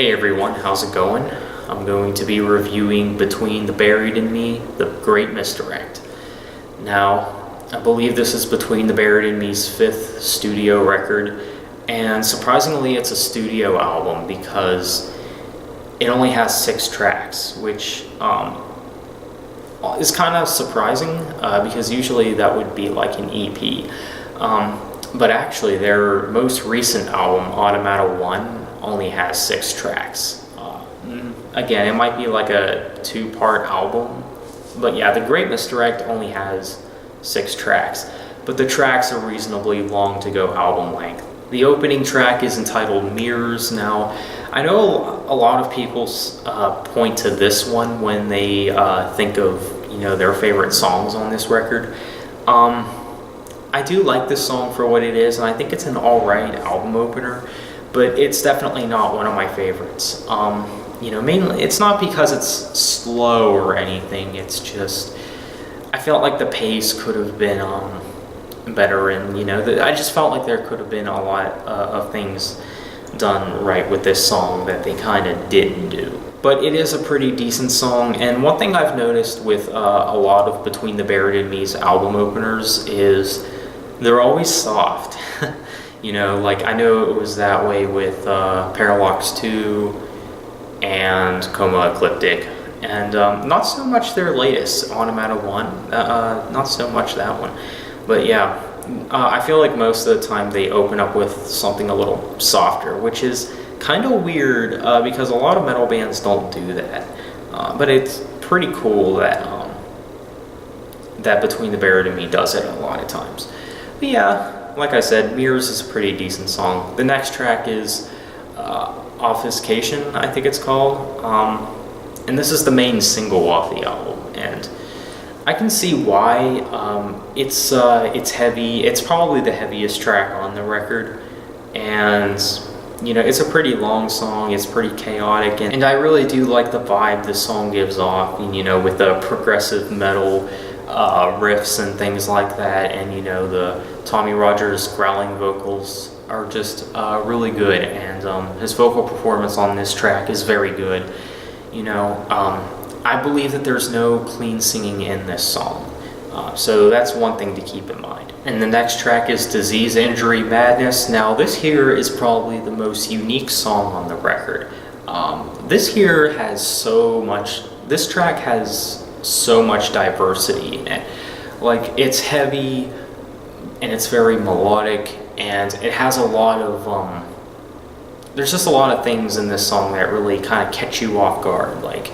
Hey everyone, how's it going? I'm going to be reviewing Between the Buried and Me, The Great Misdirect. Now, I believe this is Between the Buried and Me's 5th studio record, and surprisingly it's a studio album because it only has 6 tracks, which is kind of surprising because usually that would be like an EP. But actually their most recent album, Automata 1, only has 6 tracks. Again, it might be like a 2-part album, but yeah, The Great Misdirect only has 6 tracks, but the tracks are reasonably long to go album length. The opening track is entitled Mirrors. Now, I know a lot of people point to this one when they think of their favorite songs on this record. I do like this song for what it is, and I think it's an alright album opener, but it's definitely not one of my favorites. Mainly, it's not because it's slow or anything, it's just, I felt like the pace could have been better, and I just felt like there could have been a lot of things done right with this song that they kind of didn't do. But it is a pretty decent song, and one thing I've noticed with a lot of Between the Buried and Me's album openers is they're always soft. Like I know it was that way with Parallax 2 and Coma Ecliptic, and not so much their latest, Automata 1, not so much that one. But yeah, I feel like most of the time they open up with something a little softer, which is kind of weird because a lot of metal bands don't do that. But it's pretty cool that that Between the Buried and Me does it a lot of times. But yeah, like I said, Mirrors is a pretty decent song. The next track is Obfuscation, I think it's called. And this is the main single off the album. And I can see why. It's heavy. It's probably the heaviest track on the record. And it's a pretty long song, it's pretty chaotic, and I really do like the vibe this song gives off, with the progressive metal riffs and things like that, and the Tommy Rogers growling vocals are just really good, and his vocal performance on this track is very good. I believe that there's no clean singing in this song, so that's one thing to keep in mind. And the next track is Disease, Injury, Madness. Now this here is probably the most unique song on the record. This track has so much diversity in it. Like, it's heavy and it's very melodic, and it has a lot of there's just a lot of things in this song that really kind of catch you off guard. Like,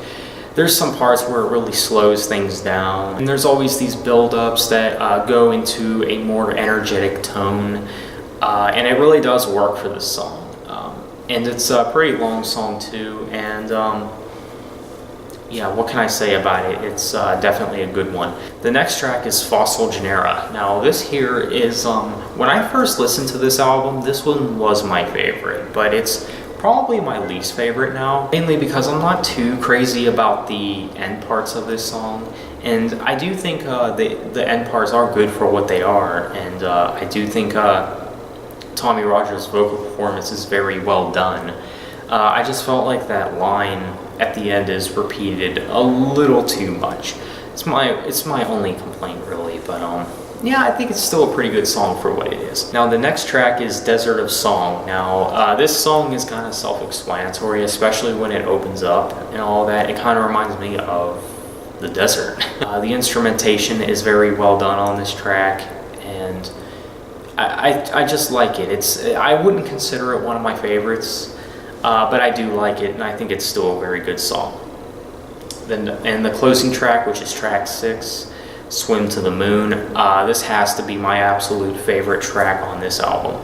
there's some parts where it really slows things down, and there's always these build-ups that go into a more energetic tone, and it really does work for this song. And it's a pretty long song too, and yeah, what can I say about it? It's definitely a good one. The next track is Fossil Genera. Now this here is, when I first listened to this album, this one was my favorite, but it's probably my least favorite now, mainly because I'm not too crazy about the end parts of this song, and I do think the end parts are good for what they are, and I do think Tommy Rogers' vocal performance is very well done. I just felt like that line at the end is repeated a little too much. It's my only complaint really, but yeah, I think it's still a pretty good song for what it is. Now the next track is Desert of Song. Now this song is kind of self-explanatory, especially when it opens up and all that. It kind of reminds me of the desert. The instrumentation is very well done on this track, and I just like it. I wouldn't consider it one of my favorites, but I do like it, and I think it's still a very good song. And the closing track, which is track 6, Swim to the Moon. This has to be my absolute favorite track on this album.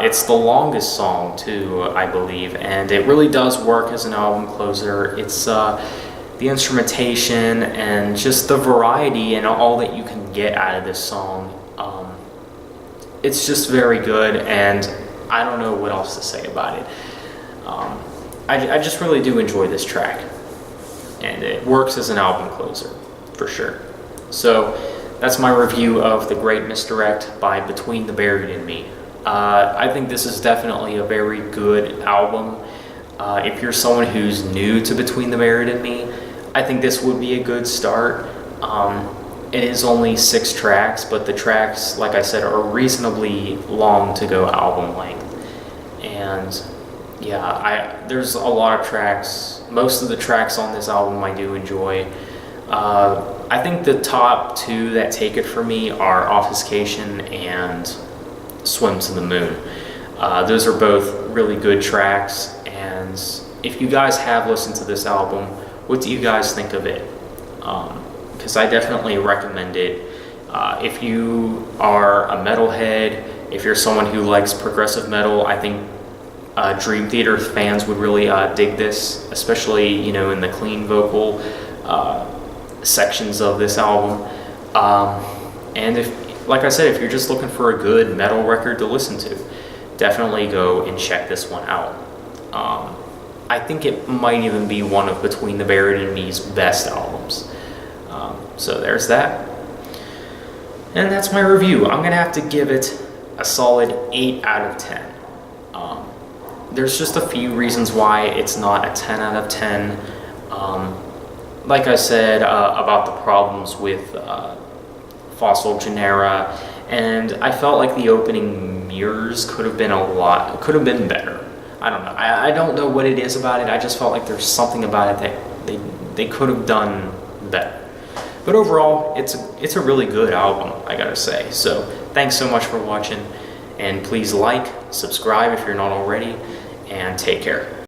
It's the longest song too, I believe, and it really does work as an album closer. It's the instrumentation and just the variety and all that you can get out of this song. It's just very good, and I don't know what else to say about it. I just really do enjoy this track, and it works as an album closer, for sure. So that's my review of The Great Misdirect by Between the Buried and Me. I think this is definitely a very good album. If you're someone who's new to Between the Buried and Me, I think this would be a good start. It is only 6 tracks, but the tracks, like I said, are reasonably long to go album length. And yeah, there's a lot of tracks. Most of the tracks on this album I do enjoy. I think the top 2 that take it for me are Obfuscation and Swim to the Moon. Those are both really good tracks, and if you guys have listened to this album, what do you guys think of it? Because I definitely recommend it. If you are a metalhead, if you're someone who likes progressive metal, I think Dream Theater fans would really dig this, especially in the clean vocal sections of this album. And like I said, if you're just looking for a good metal record to listen to, definitely go and check this one out. I think it might even be one of Between the Buried and Me's best albums. So there's that. And that's my review. I'm going to have to give it a solid 8 out of 10. There's just a few reasons why it's not a 10 out of 10. Like I said about the problems with Fossil Genera, and I felt like the opening Mirrors could have been better. I don't know. I don't know what it is about it. I just felt like there's something about it that they could have done better. But overall, it's a really good album, I gotta say. So thanks so much for watching, and please like, subscribe if you're not already, and take care.